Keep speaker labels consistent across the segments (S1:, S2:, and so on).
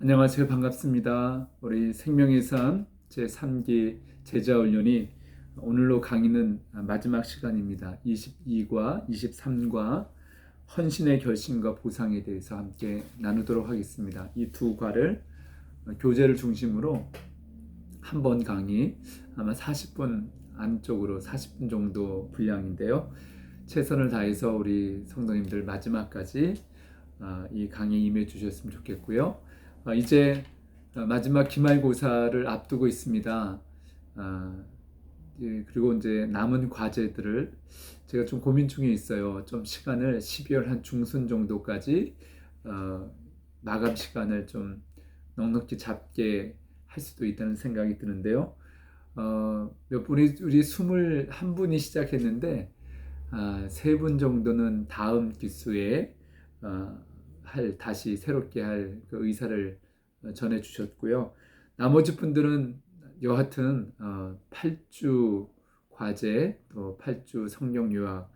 S1: 안녕하세요. 반갑습니다. 우리 생명의 삶 제3기 제자훈련이 오늘로 강의는 마지막 시간입니다. 22과 23과 헌신의 결심과 보상에 대해서 함께 나누도록 하겠습니다. 이 두 과를 교재를 중심으로 한 번 강의 아마 40분 안쪽으로 40분 정도 분량인데요. 최선을 다해서 우리 성도님들 마지막까지 이 강의에 임해 주셨으면 좋겠고요. 이제 마지막 기말고사를 앞두고 있습니다. 그리고 이제 남은 과제들을 제가 좀 고민 중에 있어요. 좀 시간을 12월 한 중순 정도까지 마감 시간을 좀 넉넉히 잡게 할 수도 있다는 생각이 드는데요. 몇 분이 우리 21분이 시작했는데 3분 정도는 다음 기수에 다시 새롭게 할 그 의사를 전해 주셨고요. 나머지 분들은 여하튼 8주 과제 또 8주 성경 요약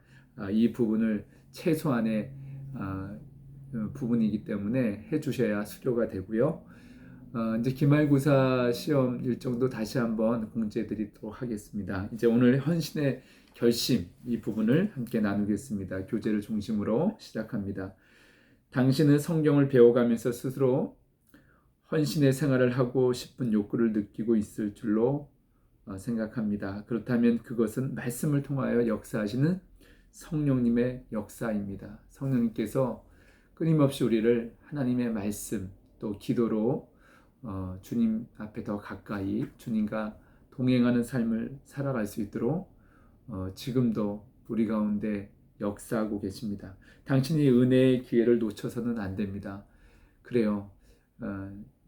S1: 이 부분을 최소한의 부분이기 때문에 해 주셔야 수료가 되고요. 이제 기말고사 시험 일정도 다시 한번 공지해 드리도록 하겠습니다. 이제 오늘 헌신의 결심 이 부분을 함께 나누겠습니다. 교재를 중심으로 시작합니다. 당신은 성경을 배워가면서 스스로 헌신의 생활을 하고 싶은 욕구를 느끼고 있을 줄로 생각합니다. 그렇다면 그것은 말씀을 통하여 역사하시는 성령님의 역사입니다. 성령님께서 끊임없이 우리를 하나님의 말씀 또 기도로 주님 앞에 더 가까이 주님과 동행하는 삶을 살아갈 수 있도록 지금도 우리 가운데 역사하고 계십니다. 당신이 은혜의 기회를 놓쳐서는 안 됩니다. 그래요.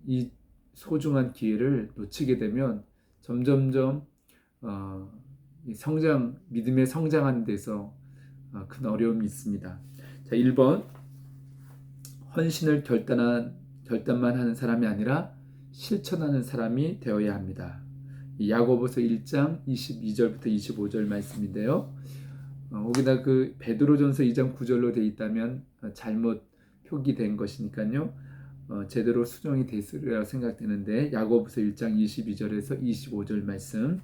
S1: 이 소중한 기회를 놓치게 되면 점점점 믿음의 성장하는 데서 큰 어려움이 있습니다. 자, 1번 헌신을 결단만 하는 사람이 아니라 실천하는 사람이 되어야 합니다. 야고보서 1장 22절부터 25절 말씀인데요. 거기다 그 베드로전서 2장 9절로 되어 있다면 잘못 표기된 것이니까요. 제대로 수정이 됐으리라 생각되는데 야고보서 1장 22절에서 25절 말씀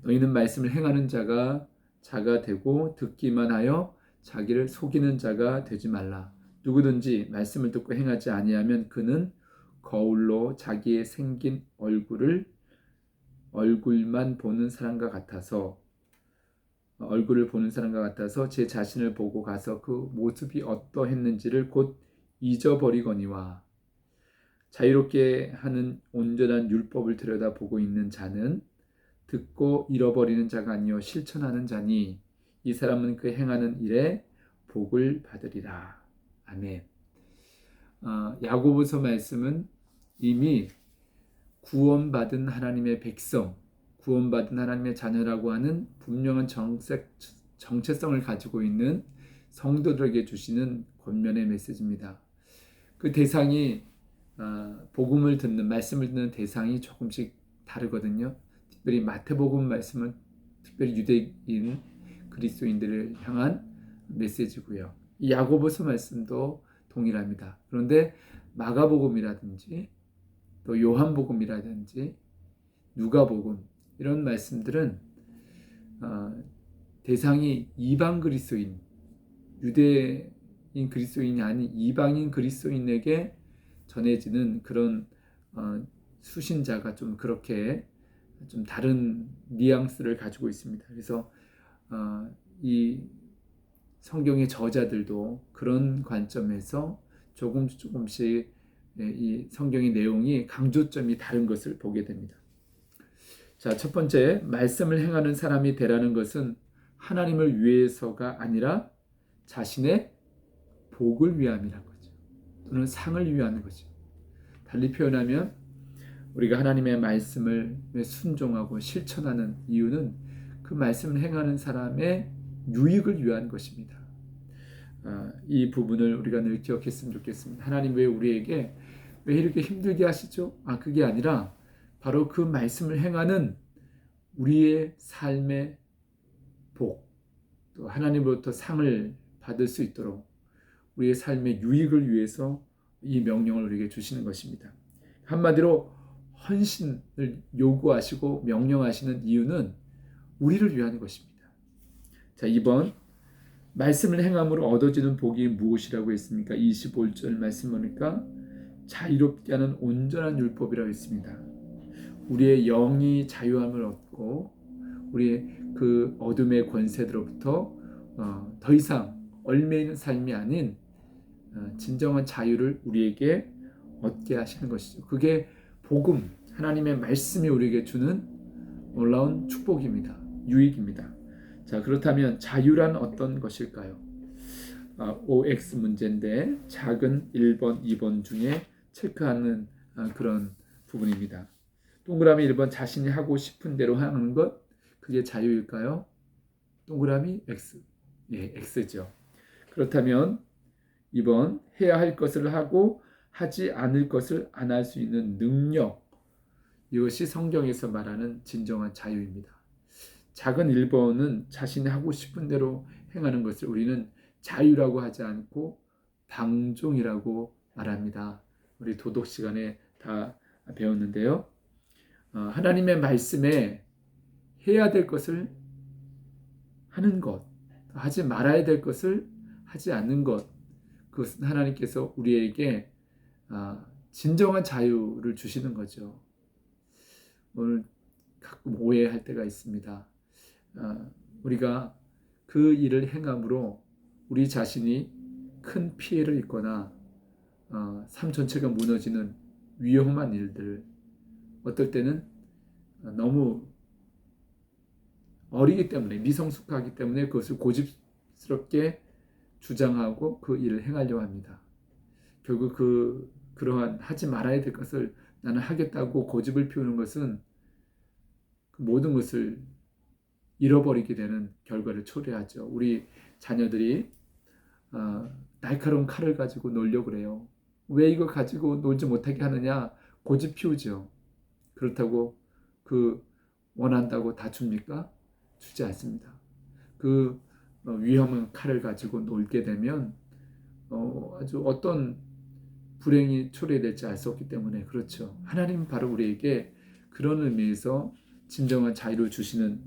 S1: 너희는 말씀을 행하는 자가 되고 듣기만 하여 자기를 속이는 자가 되지 말라. 누구든지 말씀을 듣고 행하지 아니하면 그는 거울로 자기의 생긴 얼굴을 보는 사람과 같아서 제 자신을 보고 가서 그 모습이 어떠했는지를 곧 잊어버리거니와 자유롭게 하는 온전한 율법을 들여다보고 있는 자는 듣고 잃어버리는 자가 아니요 실천하는 자니 이 사람은 그 행하는 일에 복을 받으리라. 아멘. 야고보서 말씀은 이미 구원받은 하나님의 백성, 구원받은 하나님의 자녀라고 하는 분명한 정체성을 가지고 있는 성도들에게 주시는 권면의 메시지입니다. 그 대상이 말씀을 듣는 대상이 조금씩 다르거든요. 특별히 마태복음 말씀은 특별히 유대인 그리스도인들을 향한 메시지고요. 이 야고보서 말씀도 동일합니다. 그런데 마가복음이라든지 또 요한복음이라든지 누가복음 이런 말씀들은 대상이 이방 그리스도인, 유대인 그리스도인이 아닌 이방인 그리스도인에게 전해지는 그런 수신자가 좀 그렇게 좀 다른 뉘앙스를 가지고 있습니다. 그래서 이 성경의 저자들도 그런 관점에서 조금씩 이 성경의 내용이 강조점이 다른 것을 보게 됩니다. 자, 첫 번째, 말씀을 행하는 사람이 되라는 것은 하나님을 위해서가 아니라 자신의 복을 위함이라는 거죠. 또는 상을 위하는 거죠. 달리 표현하면 우리가 하나님의 말씀을 순종하고 실천하는 이유는 그 말씀을 행하는 사람의 유익을 위한 것입니다. 이 부분을 우리가 늘 기억했으면 좋겠습니다. 하나님 왜 우리에게 왜 이렇게 힘들게 하시죠? 그게 아니라 바로 그 말씀을 행하는 우리의 삶의 복, 또 하나님으로부터 상을 받을 수 있도록 우리의 삶의 유익을 위해서 이 명령을 우리에게 주시는 것입니다. 한마디로 헌신을 요구하시고 명령하시는 이유는 우리를 위한 것입니다. 자, 2번 말씀을 행함으로 얻어지는 복이 무엇이라고 했습니까? 25절 말씀 보니까 자유롭게 하는 온전한 율법이라고 했습니다. 우리의 영이 자유함을 얻고 우리의 그 어둠의 권세들로부터 더 이상 얽매이는 삶이 아닌 진정한 자유를 우리에게 얻게 하시는 것이죠. 그게 복음, 하나님의 말씀이 우리에게 주는 놀라운 축복입니다. 유익입니다. 자, 그렇다면 자유란 어떤 것일까요? OX 문제인데 작은 1번, 2번 중에 체크하는 그런 부분입니다. 동그라미 1번 자신이 하고 싶은 대로 하는 것, 그게 자유일까요? 동그라미 X. 예, X죠. 그렇다면 2번 해야 할 것을 하고 하지 않을 것을 안 할 수 있는 능력, 이것이 성경에서 말하는 진정한 자유입니다. 작은 1번은 자신이 하고 싶은 대로 행하는 것을 우리는 자유라고 하지 않고 방종이라고 말합니다. 우리 도덕 시간에 다 배웠는데요. 하나님의 말씀에 해야 될 것을 하는 것, 하지 말아야 될 것을 하지 않는 것, 그것은 하나님께서 우리에게 진정한 자유를 주시는 거죠. 오늘 가끔 오해할 때가 있습니다. 우리가 그 일을 행함으로 우리 자신이 큰 피해를 입거나 삶 전체가 무너지는 위험한 일들, 어떨 때는 너무 어리기 때문에, 미성숙하기 때문에 그것을 고집스럽게 주장하고 그 일을 행하려고 합니다. 결국 그러한 하지 말아야 될 것을 나는 하겠다고 고집을 피우는 것은 그 모든 것을 잃어버리게 되는 결과를 초래하죠. 우리 자녀들이 날카로운 칼을 가지고 놀려고 그래요. 왜 이거 가지고 놀지 못하게 하느냐? 고집 피우죠. 그렇다고 원한다고 다 줍니까? 주지 않습니다. 위험한 칼을 가지고 놀게 되면 아주 어떤 불행이 초래될지 알 수 없기 때문에 그렇죠. 하나님은 바로 우리에게 그런 의미에서 진정한 자유를 주시는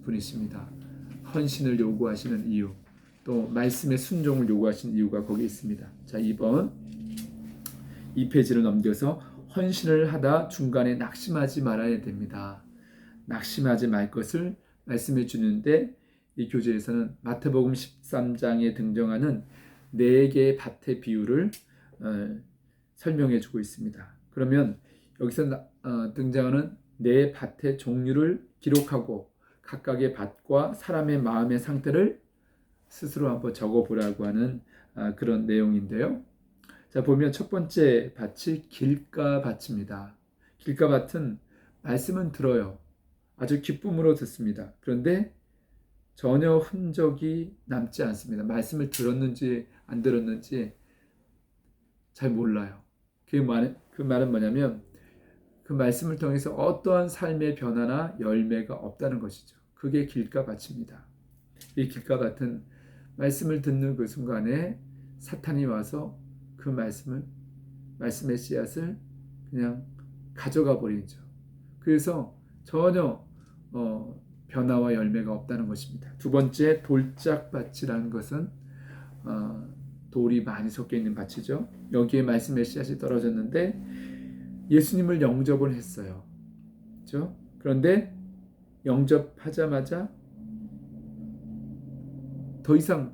S1: 분이십니다. 헌신을 요구하시는 이유, 또 말씀의 순종을 요구하시는 이유가 거기 있습니다. 자, 2번 2페이지를 넘겨서 헌신을 하다 중간에 낙심하지 말아야 됩니다. 낙심하지 말 것을 말씀해 주는데 이 교재에서는 마태복음 13장에 등장하는 4개의 밭의 비유를 설명해 주고 있습니다. 그러면 여기서 등장하는 4밭의 종류를 기록하고 각각의 밭과 사람의 마음의 상태를 스스로 한번 적어보라고 하는 그런 내용인데요. 자, 보면 첫 번째 밭이 길가밭입니다. 길가밭은 말씀은 들어요. 아주 기쁨으로 듣습니다. 그런데 전혀 흔적이 남지 않습니다. 말씀을 들었는지 안 들었는지 잘 몰라요. 그 말은 뭐냐면 그 말씀을 통해서 어떠한 삶의 변화나 열매가 없다는 것이죠. 그게 길가밭입니다. 이 길가밭은 말씀을 듣는 그 순간에 사탄이 와서 그 말씀의 씨앗을 그냥 가져가 버리죠. 그래서 전혀 변화와 열매가 없다는 것입니다. 두 번째, 돌짝밭이라는 것은 돌이 많이 섞여 있는 밭이죠. 여기에 말씀의 씨앗이 떨어졌는데 예수님을 영접을 했어요. 그렇죠? 그런데 영접하자마자 더 이상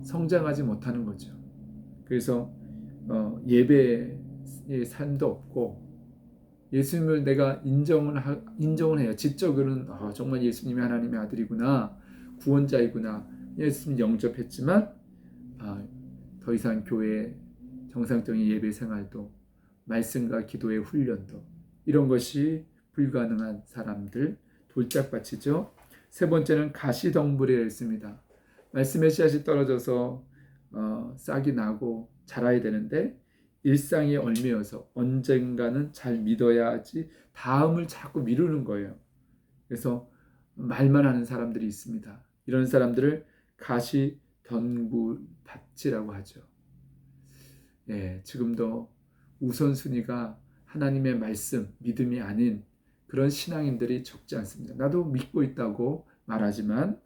S1: 성장하지 못하는 거죠. 그래서 예배의 삶도 없고 예수님을 내가 인정을 해요. 지적으로는 정말 예수님이 하나님의 아들이구나, 구원자이구나, 예수님 영접했지만 더 이상 교회 정상적인 예배 생활도 말씀과 기도의 훈련도 이런 것이 불가능한 사람들, 돌짝밭이죠. 세 번째는 가시덩불이라 했습니다. 말씀의 씨앗이 떨어져서 싹이 나고 자라야 되는데 일상이 얽매여서 언젠가는 잘 믿어야 하지 다음을 자꾸 미루는 거예요. 그래서 말만 하는 사람들이 있습니다. 이런 사람들을 가시덩굴밭이라고 하죠. 예, 지금도 우선순위가 하나님의 말씀, 믿음이 아닌 그런 신앙인들이 적지 않습니다. 나도 믿고 있다고 말하지만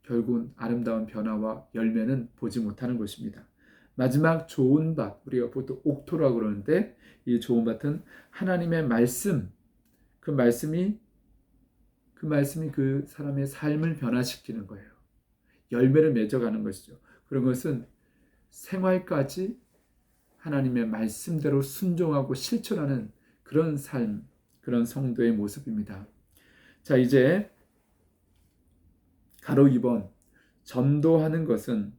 S1: 결국은 아름다운 변화와 열매는 보지 못하는 것입니다. 마지막 좋은 밭, 우리가 보통 옥토라고 그러는데 이 좋은 밭은 하나님의 말씀, 그 말씀이 그 사람의 삶을 변화시키는 거예요. 열매를 맺어가는 것이죠. 그런 것은 생활까지 하나님의 말씀대로 순종하고 실천하는 그런 삶, 그런 성도의 모습입니다. 자, 이제 가로 2번, 전도하는 것은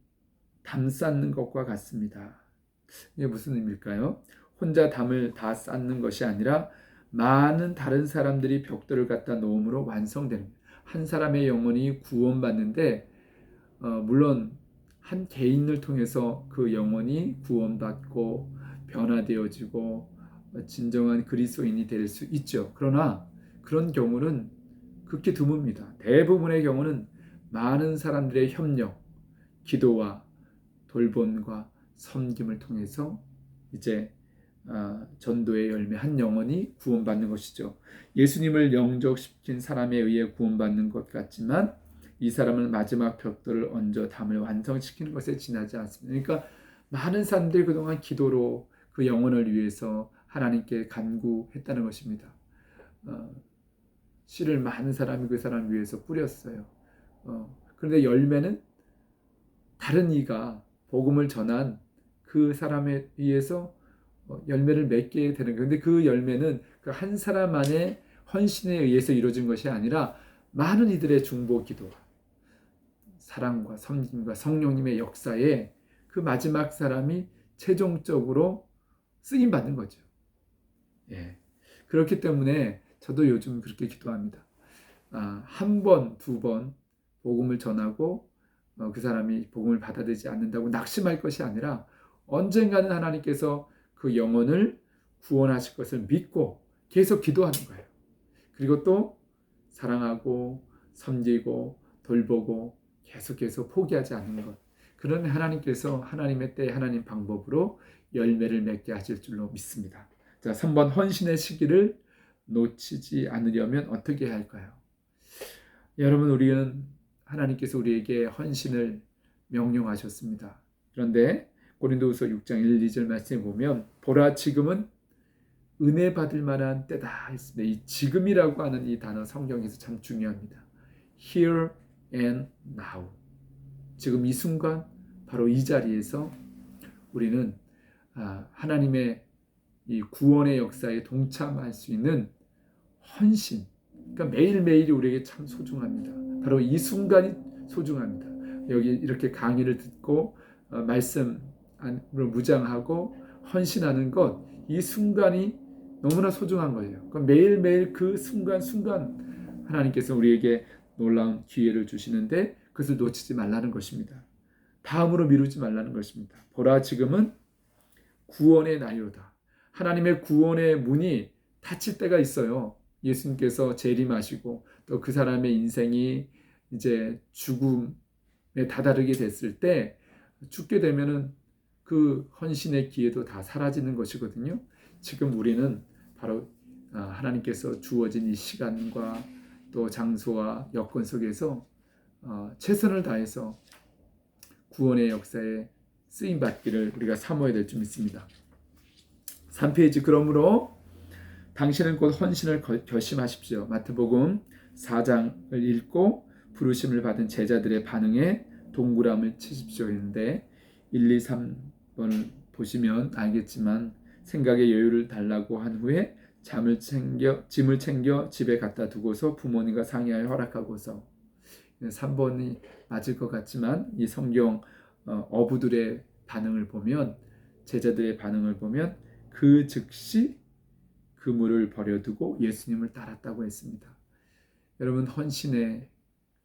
S1: 담 쌓는 것과 같습니다. 이게 무슨 의미일까요? 혼자 담을 다 쌓는 것이 아니라 많은 다른 사람들이 벽돌을 갖다 놓음으로 완성되는 거예요. 한 사람의 영혼이 구원받는데 물론 한 개인을 통해서 그 영혼이 구원받고 변화되어지고 진정한 그리스도인이 될 수 있죠. 그러나 그런 경우는 극히 드뭅니다. 대부분의 경우는 많은 사람들의 협력, 기도와 돌봄과 섬김을 통해서 이제 전도의 열매 한 영혼이 구원받는 것이죠. 예수님을 영접시킨 사람에 의해 구원받는 것 같지만 이 사람은 마지막 벽돌을 얹어 담을 완성시키는 것에 지나지 않습니다. 그러니까 많은 사람들이 그동안 기도로 그 영혼을 위해서 하나님께 간구했다는 것입니다. 씨를 많은 사람이 그 사람을 위해서 뿌렸어요. 그런데 열매는 다른 이가 복음을 전한 그 사람에 의해서 열매를 맺게 되는 거예요. 그런데 그 열매는 그 한 사람만의 헌신에 의해서 이루어진 것이 아니라 많은 이들의 중보 기도와 사랑과 섬김과 성령님의 역사에 그 마지막 사람이 최종적으로 쓰임 받는 거죠. 예. 그렇기 때문에 저도 요즘 그렇게 기도합니다. 한 번, 두 번 복음을 전하고 그 사람이 복음을 받아들이지 않는다고 낙심할 것이 아니라 언젠가는 하나님께서 그 영혼을 구원하실 것을 믿고 계속 기도하는 거예요. 그리고 또 사랑하고 섬기고 돌보고 계속 포기하지 않는 것. 그런 하나님께서 하나님의 때 하나님 방법으로 열매를 맺게 하실 줄로 믿습니다. 자, 3번 헌신의 시기를 놓치지 않으려면 어떻게 해야 할까요? 여러분, 우리는 하나님께서 우리에게 헌신을 명령하셨습니다. 그런데 고린도후서 6장 1, 2절 말씀에 보면 보라 지금은 은혜 받을 만한 때다 했습니다. 이 지금이라고 하는 이 단어 성경에서 참 중요합니다. Here and now. 지금 이 순간 바로 이 자리에서 우리는 하나님의 이 구원의 역사에 동참할 수 있는 헌신, 그러니까 매일매일이 우리에게 참 소중합니다. 바로 이 순간이 소중합니다. 여기 이렇게 강의를 듣고 말씀으로 무장하고 헌신하는 것, 이 순간이 너무나 소중한 거예요. 그러니까 매일매일 그 순간 하나님께서 우리에게 놀라운 기회를 주시는데 그것을 놓치지 말라는 것입니다. 다음으로 미루지 말라는 것입니다. 보라 지금은 구원의 날이로다. 하나님의 구원의 문이 닫힐 때가 있어요. 예수님께서 재림하시고 또 그 사람의 인생이 이제 죽음에 다다르게 됐을 때 죽게 되면은 그 헌신의 기회도 다 사라지는 것이거든요. 지금 우리는 바로 하나님께서 주어진 이 시간과 또 장소와 여건 속에서 최선을 다해서 구원의 역사에 쓰임받기를 우리가 사모해야 될 줄 믿습니다. 3페이지 그러므로 당신은 곧 헌신을 결심하십시오. 마태복음 4장을 읽고 부르심을 받은 제자들의 반응에 동그라미를 치십시오 했는데 1, 2, 3번을 보시면 알겠지만 생각의 여유를 달라고 한 후에 짐을 챙겨 집에 갖다 두고서 부모님과 상의하여 허락하고서 3번이 맞을 것 같지만 이 성경 어부들의 반응을 보면 제자들의 반응을 보면 그 즉시 그물을 버려두고 예수님을 따랐다고 했습니다. 여러분 헌신의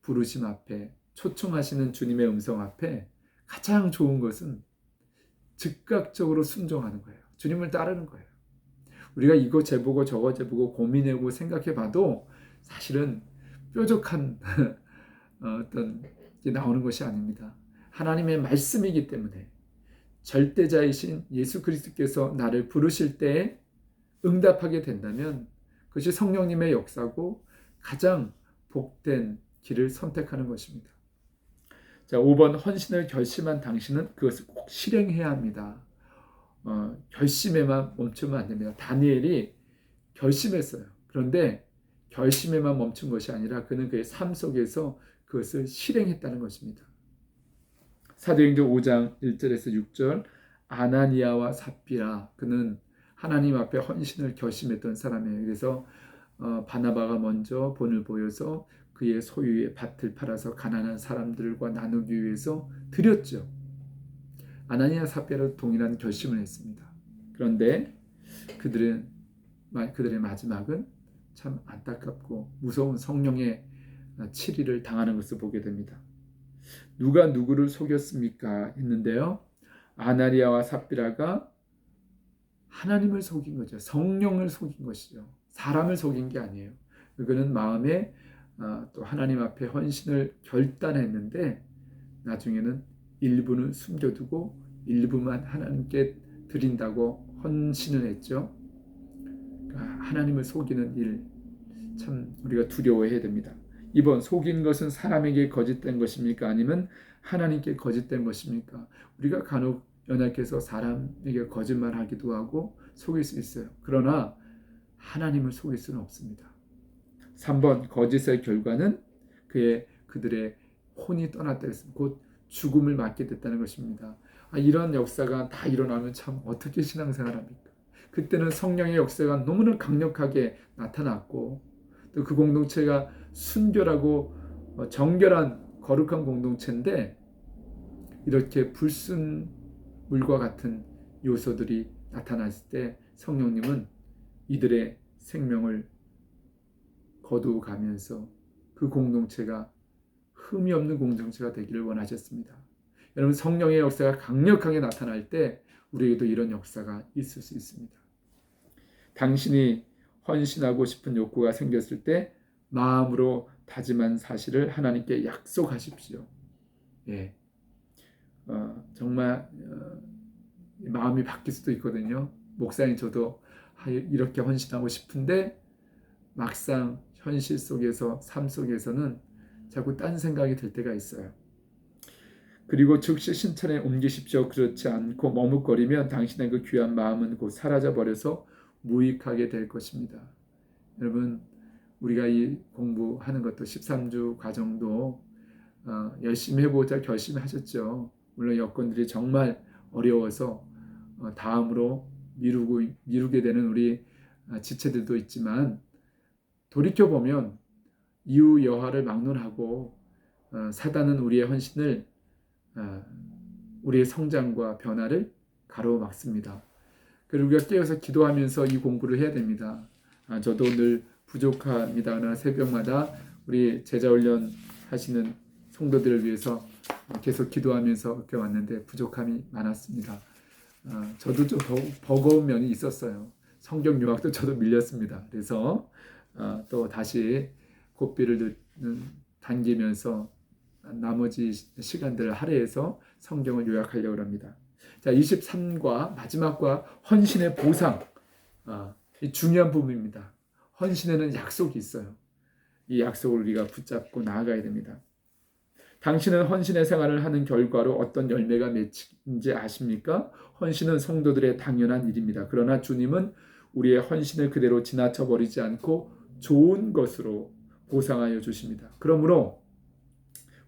S1: 부르심 앞에 초청하시는 주님의 음성 앞에 가장 좋은 것은 즉각적으로 순종하는 거예요. 주님을 따르는 거예요. 우리가 이거 재보고 저거 재보고 고민해보고 생각해봐도 사실은 뾰족한 어떤 게 나오는 것이 아닙니다. 하나님의 말씀이기 때문에 절대자이신 예수 그리스도께서 나를 부르실 때 응답하게 된다면 그것이 성령님의 역사고 가장 복된 길을 선택하는 것입니다. 자, 5번 헌신을 결심한 당신은 그것을 꼭 실행해야 합니다. 결심에만 멈추면 안 됩니다. 다니엘이 결심했어요. 그런데 결심에만 멈춘 것이 아니라 그는 그의 삶 속에서 그것을 실행했다는 것입니다. 사도행전 5장 1절에서 6절 아나니아와 삽비라 그는 하나님 앞에 헌신을 결심했던 사람이에요. 그래서 바나바가 먼저 본을 보여서 그의 소유의 밭을 팔아서 가난한 사람들과 나누기 위해서 드렸죠. 아나니아 삽비라도 동일한 결심을 했습니다. 그런데 그들의 마지막은 참 안타깝고 무서운 성령의 치리를 당하는 것을 보게 됩니다. 누가 누구를 속였습니까? 했는데요. 아나니아와 삽비라가 하나님을 속인 거죠. 성령을 속인 것이죠. 사람을 속인 게 아니에요. 그는 마음에 또 하나님 앞에 헌신을 결단했는데 나중에는 일부는 숨겨두고 일부만 하나님께 드린다고 헌신을 했죠. 하나님을 속이는 일, 참 우리가 두려워해야 됩니다. 2번, 속인 것은 사람에게 거짓된 것입니까? 아니면 하나님께 거짓된 것입니까? 우리가 간혹 연약해서 사람에게 거짓말하기도 하고 속일 수 있어요. 그러나 하나님을 속일 수는 없습니다. 3번, 거짓의 결과는 그들의 혼이 떠났다 했습니다. 곧 죽음을 맞게 됐다는 것입니다. 이런 역사가 다 일어나면 참 어떻게 신앙생활합니까? 그때는 성령의 역사가 너무나 강력하게 나타났고 또 그 공동체가 순결하고 정결한 거룩한 공동체인데 이렇게 불순물과 같은 요소들이 나타났을 때 성령님은 이들의 생명을 거두어가면서 그 공동체가 흠이 없는 공동체가 되기를 원하셨습니다. 여러분, 성령의 역사가 강력하게 나타날 때 우리에게도 이런 역사가 있을 수 있습니다. 당신이 헌신하고 싶은 욕구가 생겼을 때 마음으로 다짐한 사실을 하나님께 약속하십시오. 예, 정말 마음이 바뀔 수도 있거든요. 목사님 저도 이렇게 헌신하고 싶은데 막상 현실 속에서 삶 속에서는 자꾸 딴 생각이 들 때가 있어요. 그리고 즉시 신천에 옮기십시오. 그렇지 않고 머뭇거리면 당신의 그 귀한 마음은 곧 사라져버려서 무익하게 될 것입니다. 여러분, 우리가 이 공부하는 것도 13주 과정도 열심히 해보자 결심하셨죠. 물론 여건들이 정말 어려워서 다음으로 미루게 되는 우리 지체들도 있지만 돌이켜보면 이후 여하를 막론하고 사단은 우리의 헌신을 우리의 성장과 변화를 가로막습니다. 그리고 우리가 깨어서 기도하면서 이 공부를 해야 됩니다. 저도 늘 부족합니다. 그러나 새벽마다 우리 제자훈련 하시는 성도들을 위해서 계속 기도하면서 이렇게 왔는데 부족함이 많았습니다. 저도 좀 버거운 면이 있었어요. 성경 유학도 저도 밀렸습니다. 그래서 또 다시 고삐를 당기면서 나머지 시간들을 할애해서 성경을 요약하려고 합니다. 자, 23과 마지막과 헌신의 보상, 이 중요한 부분입니다. 헌신에는 약속이 있어요. 이 약속을 우리가 붙잡고 나아가야 됩니다. 당신은 헌신의 생활을 하는 결과로 어떤 열매가 맺힌지 아십니까? 헌신은 성도들의 당연한 일입니다. 그러나 주님은 우리의 헌신을 그대로 지나쳐 버리지 않고 좋은 것으로 보상하여 주십니다. 그러므로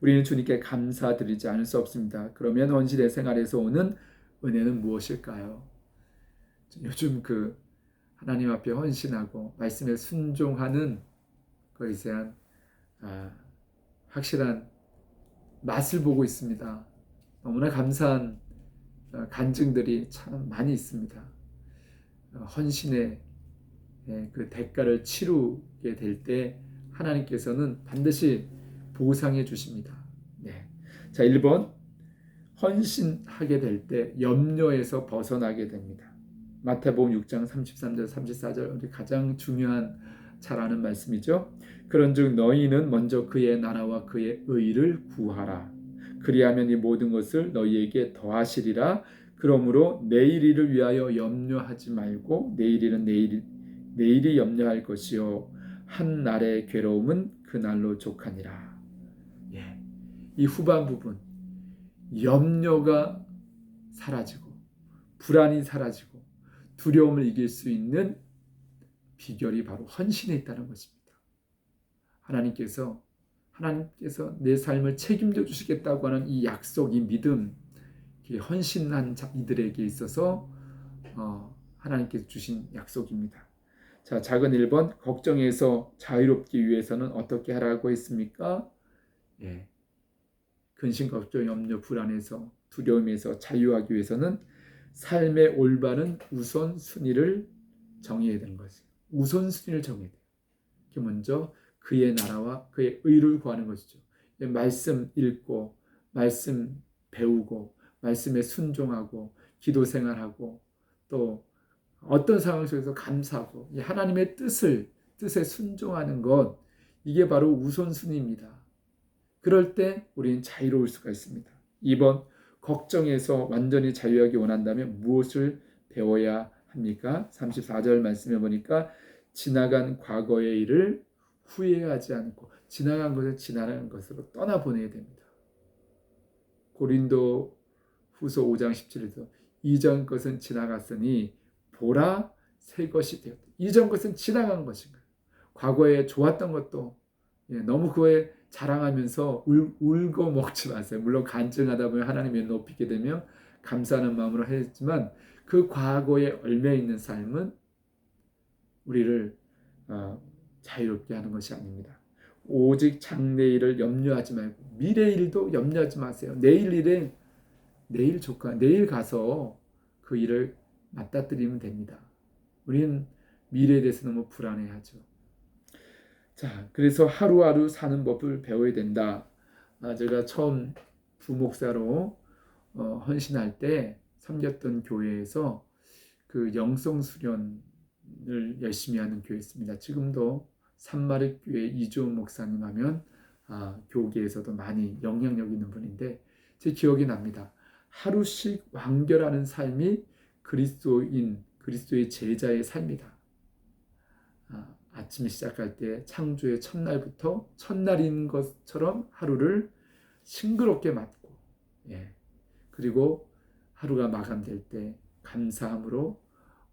S1: 우리는 주님께 감사드리지 않을 수 없습니다. 그러면 헌신의 생활에서 오는 은혜는 무엇일까요? 요즘 하나님 앞에 헌신하고 말씀에 순종하는 것에 대한 확실한 맛을 보고 있습니다. 너무나 감사한 간증들이 참 많이 있습니다. 헌신의 그 대가를 치르게 될 때 하나님께서는 반드시 보상해 주십니다. 네. 자, 1번, 헌신하게 될 때 염려에서 벗어나게 됩니다. 마태복음 6장 33절 34절 우리 가장 중요한 잘 아는 말씀이죠. 그런즉 너희는 먼저 그의 나라와 그의 의를 구하라. 그리하면 이 모든 것을 너희에게 더하시리라. 그러므로 내일 일을 위하여 염려하지 말고 내일 일은 내일이 염려할 것이요 한 날의 괴로움은 그 날로 족하니라. 예. 이 후반 부분 염려가 사라지고 불안이 사라지고 두려움을 이길 수 있는 비결이 바로 헌신에 있다는 것입니다. 하나님께서 내 삶을 책임져 주시겠다고 하는 이 약속, 이 믿음, 헌신한 이들에게 있어서 하나님께서 주신 약속입니다. 자, 작은 1번, 걱정에서 자유롭기 위해서는 어떻게 하라고 했습니까? 예. 근심, 걱정, 염려, 불안에서 두려움에서 자유하기 위해서는 삶의 올바른 우선순위를 정해야 되는 것이에요. 우선순위를 정해야 돼요. 그게 먼저 그의 나라와 그의 의를 구하는 것이죠. 말씀 읽고 말씀 배우고 말씀에 순종하고 기도 생활하고 또 어떤 상황 속에서 감사하고 하나님의 뜻에 순종하는 것, 이게 바로 우선순위입니다. 그럴 때 우리는 자유로울 수가 있습니다. 2번, 걱정에서 완전히 자유하기 원한다면 무엇을 배워야 합니까? 34절 말씀해 보니까 지나간 과거의 일을 후회하지 않고 지나간 것을 지나간 것으로 떠나보내야 됩니다. 고린도 후서 5장 17절에서 이전 것은 지나갔으니 보라 새 것이 되었다. 이전 것은 지나간 것인가요? 과거에 좋았던 것도 너무 그거에 자랑하면서 울고 먹지 마세요. 물론 간증하다 보면 하나님의 높이게 되면 감사하는 마음으로 하지만 그 과거에 얽매 있는 삶은 우리를 자유롭게 하는 것이 아닙니다. 오직 장래일을 염려하지 말고 미래일도 염려하지 마세요. 내일 일에 내일 가서 그 일을 맞닥뜨리면 됩니다. 우리는 미래에 대해서 너무 불안해하죠. 자, 그래서 하루하루 사는 법을 배워야 된다. 제가 처음 부목사로 헌신할 때 섬겼던 교회에서 그 영성 수련을 열심히 하는 교회였습니다. 지금도 산마릇 교회 이주원 목사님 하면 교계에서도 많이 영향력 있는 분인데 제 기억이 납니다. 하루씩 완결하는 삶이 그리스도의 제자의 삶이다. 아침에 시작할 때 창조의 첫날부터 첫날인 것처럼 하루를 싱그럽게 맞고, 그리고 하루가 마감될 때 감사함으로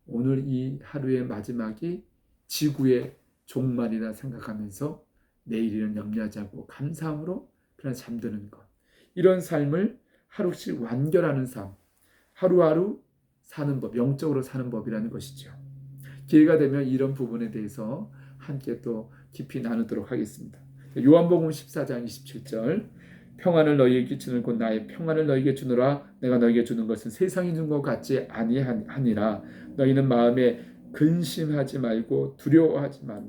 S1: 오늘 이 하루의 마지막이 지구의 종말이라 생각하면서 내일은 염려하지 않고 감사함으로 그냥 잠드는 것, 이런 삶을 하루씩 완결하는 삶, 하루하루 사는 법, 영적으로 사는 법이라는 것이죠. 기회가 되면 이런 부분에 대해서 함께 또 깊이 나누도록 하겠습니다. 요한복음 14장 27절, 평안을 너희에게 주는 곧 나의 평안을 너희에게 주노라. 내가 너희에게 주는 것은 세상이 준 것 같지 아니하니라. 너희는 마음에 근심하지 말고 두려워하지 말라.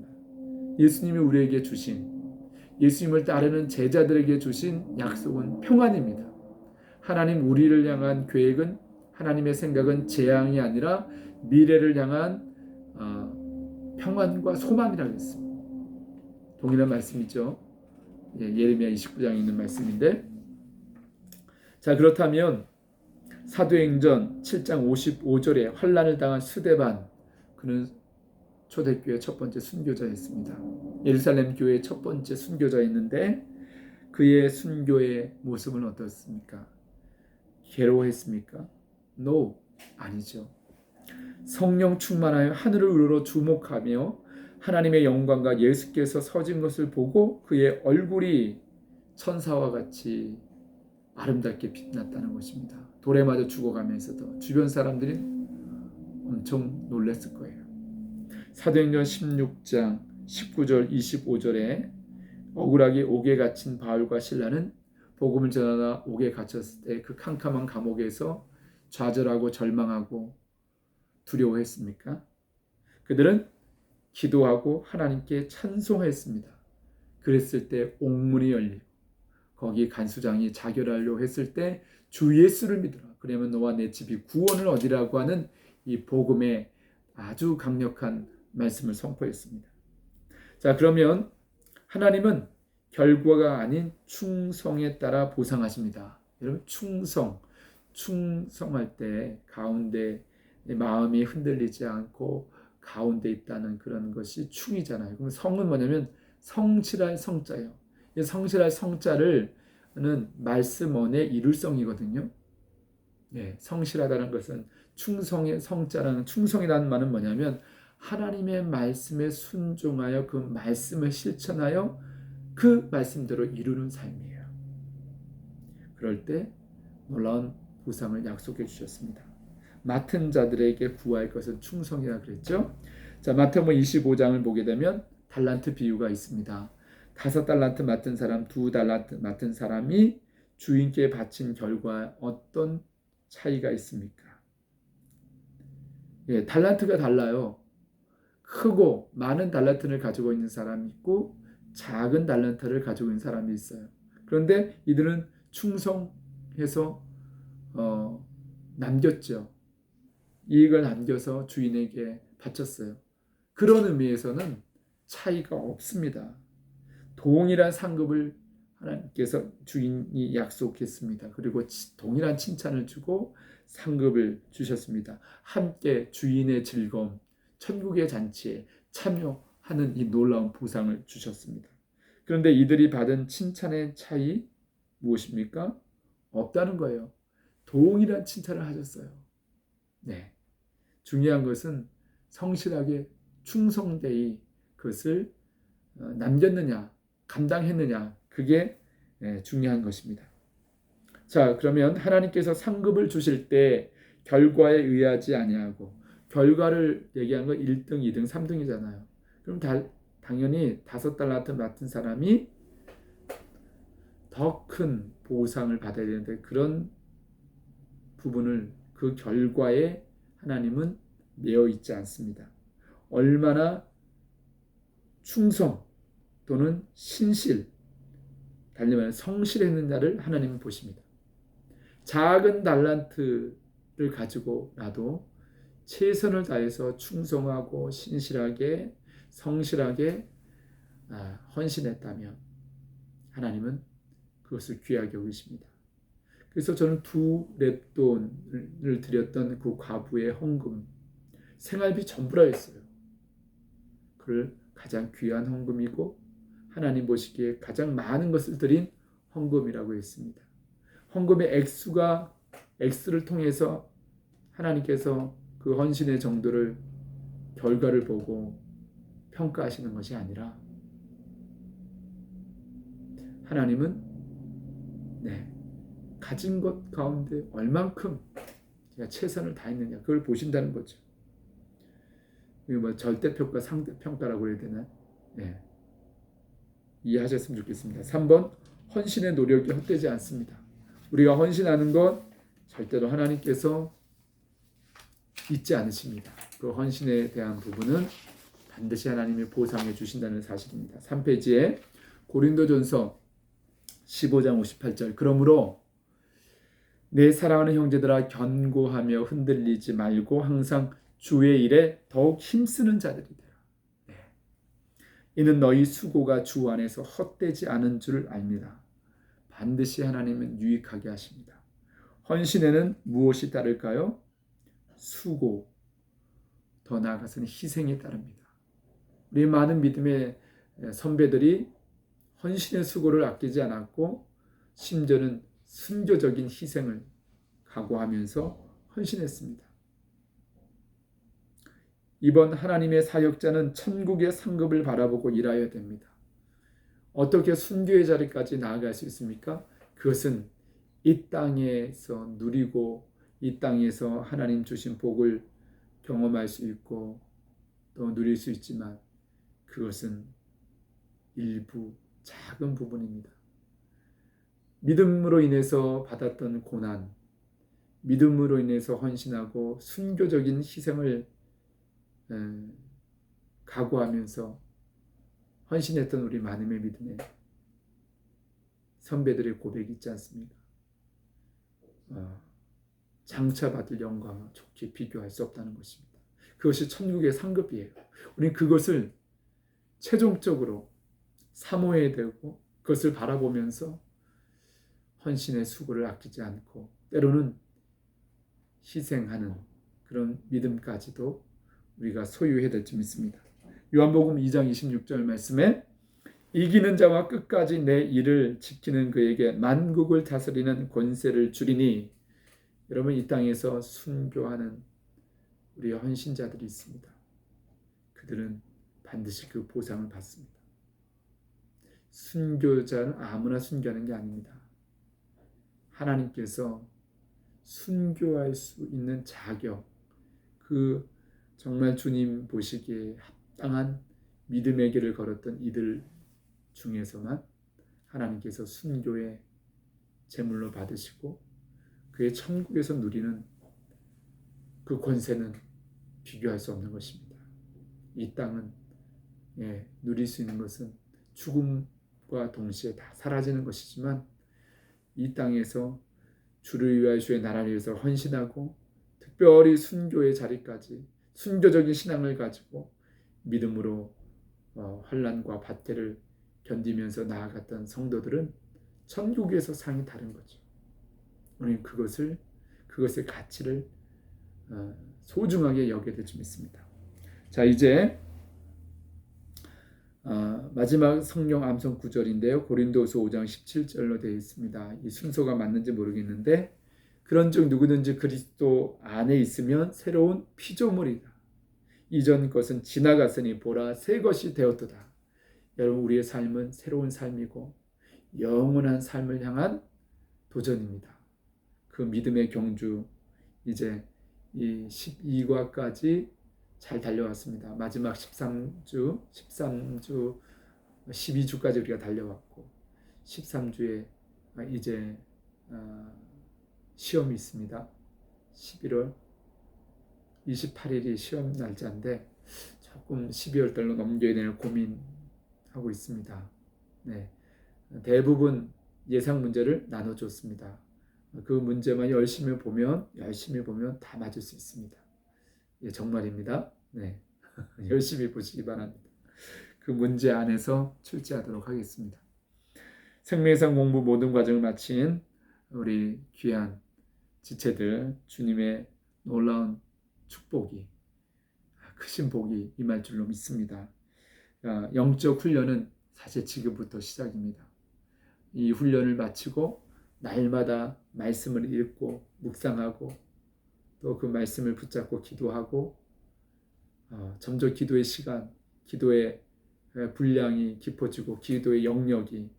S1: 예수님이 우리에게 주신, 예수님을 따르는 제자들에게 주신 약속은 평안입니다. 하나님 우리를 향한 계획은, 하나님의 생각은 재앙이 아니라 미래를 향한 평안과 소망이라고 했습니다. 동일한 말씀이죠. 예레미야 29장에 있는 말씀인데, 자, 그렇다면 사도행전 7장 55절에 환난을 당한 스데반, 그는 초대교회 첫 번째 순교자였습니다. 예루살렘 교회의 첫 번째 순교자였는데 그의 순교의 모습은 어떻습니까? 괴로워했습니까? No, 아니죠. 성령 충만하여 하늘을 우러러 주목하며 하나님의 영광과 예수께서 서진 것을 보고 그의 얼굴이 천사와 같이 아름답게 빛났다는 것입니다. 돌에 맞아 죽어가면서도 주변 사람들이 엄청 놀랐을 거예요. 사도행전 16장 19절 25절에 억울하게 옥에 갇힌 바울과 실라는 복음을 전하다 옥에 갇혔을 때 그 캄캄한 감옥에서 좌절하고 절망하고 두려워했습니까? 그들은 기도하고 하나님께 찬송했습니다. 그랬을 때 옥문이 열리고 거기 간수장이 자결하려고 했을 때 주 예수를 믿으라. 그러면 너와 내 집이 구원을 얻으라고 하는 이 복음의 아주 강력한 말씀을 선포했습니다. 자, 그러면 하나님은 결과가 아닌 충성에 따라 보상하십니다. 여러분, 충성, 충성할 때 가운데 마음이 흔들리지 않고 가운데 있다는 그런 것이 충이잖아요. 그럼 성은 뭐냐면 성실할 성자예요. 이 성실할 성자를 는 말씀 언의 이룰성이거든요. 예, 성실하다는 것은 충성의 성자라는 충성이라는 말은 뭐냐면 하나님의 말씀에 순종하여 그 말씀을 실천하여 그 말씀대로 이루는 삶이에요. 그럴 때 놀라운 보상을 약속해 주셨습니다. 맡은 자들에게 구할 것은 충성이라 그랬죠. 자, 마태복음 25장을 보게 되면 달란트 비유가 있습니다. 5달란트 맡은 사람, 2달란트 맡은 사람이 주인께 바친 결과 어떤 차이가 있습니까? 예, 달란트가 달라요. 크고 많은 달란트를 가지고 있는 사람이 있고 작은 달란트를 가지고 있는 사람이 있어요. 그런데 이들은 충성해서 남겼죠. 이익을 남겨서 주인에게 바쳤어요. 그런 의미에서는 차이가 없습니다. 동일한 상급을 하나님께서 주인이 약속했습니다. 그리고 동일한 칭찬을 주고 상급을 주셨습니다. 함께 주인의 즐거움, 천국의 잔치에 참여하는 이 놀라운 보상을 주셨습니다. 그런데 이들이 받은 칭찬의 차이 무엇입니까? 없다는 거예요. 동일한 칭찬을 하셨어요. 네. 중요한 것은 성실하게 충성되이 그것을 남겼느냐, 감당했느냐, 그게 중요한 것입니다. 자, 그러면 하나님께서 상급을 주실 때 결과에 의하지 아니하고, 결과를 얘기한 건 1등, 2등, 3등이잖아요. 그럼 당연히 5달란트 맡은 사람이 더 큰 보상을 받아야 되는데, 그런 부분을 그 결과에 하나님은 매여 있지 않습니다. 얼마나 충성 또는 신실, 달리 말하면 성실했느냐를 하나님은 보십니다. 작은 달란트를 가지고라도 최선을 다해서 충성하고 신실하게 성실하게 헌신했다면 하나님은 그것을 귀하게 여기십니다. 그래서 저는 2렙돈을 드렸던 그 과부의 헌금, 생활비 전부라 했어요. 그를 가장 귀한 헌금이고 하나님 보시기에 가장 많은 것을 드린 헌금이라고 했습니다. 헌금의 액수를 통해서 하나님께서 그 헌신의 정도를 결과를 보고 평가하시는 것이 아니라 하나님은 가진 것 가운데 얼만큼 제가 최선을 다했느냐 그걸 보신다는 거죠. 절대평가, 상대평가라고 해야 되나? 네. 이해하셨으면 좋겠습니다. 3번, 헌신의 노력이 헛되지 않습니다. 우리가 헌신하는 것 절대로 하나님께서 잊지 않으십니다. 그 헌신에 대한 부분은 반드시 하나님이 보상해 주신다는 사실입니다. 3페이지에 고린도전서 15장 58절, 그러므로 내 사랑하는 형제들아 견고하며 흔들리지 말고 항상 주의 일에 더욱 힘쓰는 자들이 되라. 이는 너희 수고가 주 안에서 헛되지 않은 줄 압니다. 반드시 하나님은 유익하게 하십니다. 헌신에는 무엇이 따를까요? 수고, 더 나아가서는 희생이 따릅니다. 우리 많은 믿음의 선배들이 헌신의 수고를 아끼지 않았고 심지어는 순교적인 희생을 각오하면서 헌신했습니다. 이번 하나님의 사역자는 천국의 상급을 바라보고 일하여야 됩니다. 어떻게 순교의 자리까지 나아갈 수 있습니까? 그것은 이 땅에서 누리고 이 땅에서 하나님 주신 복을 경험할 수 있고 또 누릴 수 있지만 그것은 일부 작은 부분입니다. 믿음으로 인해서 받았던 고난, 믿음으로 인해서 헌신하고 순교적인 희생을 각오하면서 헌신했던 우리 많음의 믿음의 선배들의 고백이 있지 않습니까? 장차 받을 영광과 좋게 비교할 수 없다는 것입니다. 그것이 천국의 상급이에요. 우리는 그것을 최종적으로 사모해야 되고 그것을 바라보면서 헌신의 수고를 아끼지 않고 때로는 희생하는 그런 믿음까지도 우리가 소유해야 될 줄 믿습니다. 요한복음 2장 26절 말씀에 이기는 자와 끝까지 내 일을 지키는 그에게 만국을 다스리는 권세를 주리니, 여러분 이 땅에서 순교하는 우리 헌신자들이 있습니다. 그들은 반드시 그 보상을 받습니다. 순교자는 아무나 순교하는 게 아닙니다. 하나님께서 순교할 수 있는 자격, 그 정말 주님 보시기에 합당한 믿음의 길을 걸었던 이들 중에서만 하나님께서 순교의 제물로 받으시고 그의 천국에서 누리는 그 권세는 비교할 수 없는 것입니다. 이 땅은 누릴 수 있는 것은 죽음과 동시에 다 사라지는 것이지만, 이 땅에서 주를 위하여 주의 나라를 위해서 헌신하고 특별히 순교의 자리까지 순교적인 신앙을 가지고 믿음으로 환난과 박해를 견디면서 나아갔던 성도들은 천국에서 상이 다른 거죠. 우리는 그것의 가치를 소중하게 여겨야 될 줄 믿습니다. 자, 이제 마지막 성령 암송 구절인데요. 고린도서 5장 17절로 되어 있습니다. 이 순서가 맞는지 모르겠는데, 그런즉 누구든지 그리스도 안에 있으면 새로운 피조물이다. 이전 것은 지나갔으니 보라 새 것이 되었도다. 여러분, 우리의 삶은 새로운 삶이고 영원한 삶을 향한 도전입니다. 그 믿음의 경주, 이제 이 12과까지 잘 달려왔습니다. 마지막 13주, 12주까지 우리가 달려왔고 13주에 이제 시험이 있습니다. 11월 28일이 시험 날짜인데 조금 12월 달로 넘겨야 되는 고민하고 있습니다. 네, 대부분 예상 문제를 나눠줬습니다. 그 문제만 열심히 보면 다 맞을 수 있습니다. 예, 정말입니다. 네, 열심히 보시기 바랍니다. 그 문제 안에서 출제하도록 하겠습니다. 생명상 공부 모든 과정을 마친 우리 귀한 지체들, 주님의 놀라운 축복이, 크신 복이 임할 줄로 믿습니다. 영적 훈련은 사실 지금부터 시작입니다. 이 훈련을 마치고 날마다 말씀을 읽고 묵상하고 또 그 말씀을 붙잡고 기도하고, 점점 기도의 시간, 기도의 분량이 깊어지고 기도의 영역이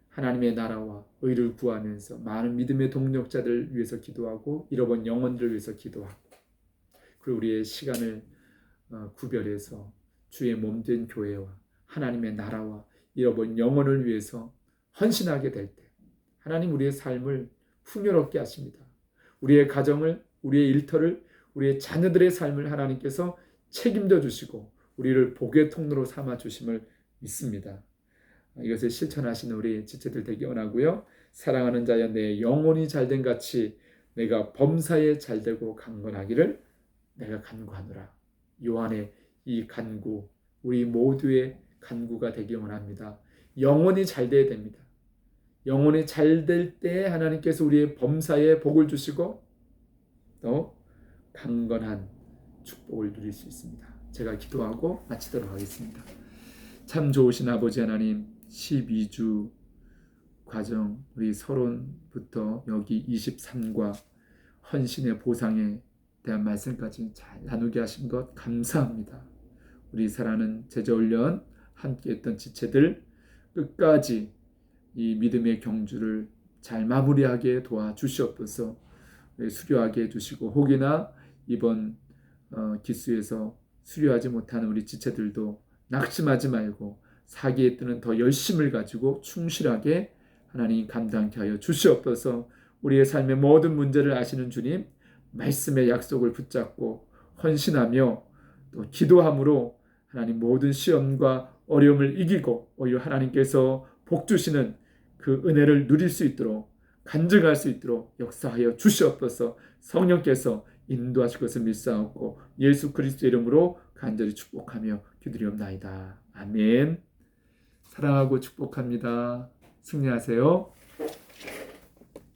S1: 하나님의 나라와 의를 구하면서 많은 믿음의 동력자들을 위해서 기도하고 잃어버린 영혼들을 위해서 기도하고, 그리고 우리의 시간을 구별해서 주의 몸된 교회와 하나님의 나라와 잃어버린 영혼을 위해서 헌신하게 될 때 하나님 우리의 삶을 풍요롭게 하십니다. 우리의 가정을, 우리의 일터를, 우리의 자녀들의 삶을 하나님께서 책임져 주시고 우리를 복의 통로로 삼아 주심을 믿습니다. 이것을 실천하시는 우리 지체들 되기 원하고요. 사랑하는 자여, 내 영혼이 잘된 같이 내가 범사에 잘되고 강건하기를 내가 간구하노라. 요한의 이 간구, 우리 모두의 간구가 되기 원합니다. 영혼이 잘 돼야 됩니다. 영혼이 잘 될 때 하나님께서 우리의 범사에 복을 주시고 또 강건한 축복을 누릴 수 있습니다. 제가 기도하고 마치도록 하겠습니다. 참 좋으신 아버지 하나님, 12주 과정 우리 서론부터 여기 23과 헌신의 보상에 대한 말씀까지 잘 나누게 하신 것 감사합니다. 우리 사랑하는 제자훈련 함께했던 지체들 끝까지 이 믿음의 경주를 잘 마무리하게 도와주시옵소서. 수료하게 해주시고, 혹이나 이번 기수에서 수료하지 못하는 우리 지체들도 낙심하지 말고 사기에 뜨는 더 열심을 가지고 충실하게 하나님 감당케 하여 주시옵소서. 우리의 삶의 모든 문제를 아시는 주님, 말씀의 약속을 붙잡고 헌신하며 또 기도함으로 하나님 모든 시험과 어려움을 이기고 오히려 하나님께서 복 주시는 그 은혜를 누릴 수 있도록, 간증할 수 있도록 역사하여 주시옵소서. 성령께서 인도하실 것을 믿사옵고 예수 그리스도 이름으로 간절히 축복하며 기도리옵나이다. 아멘. 사랑하고 축복합니다. 승리하세요.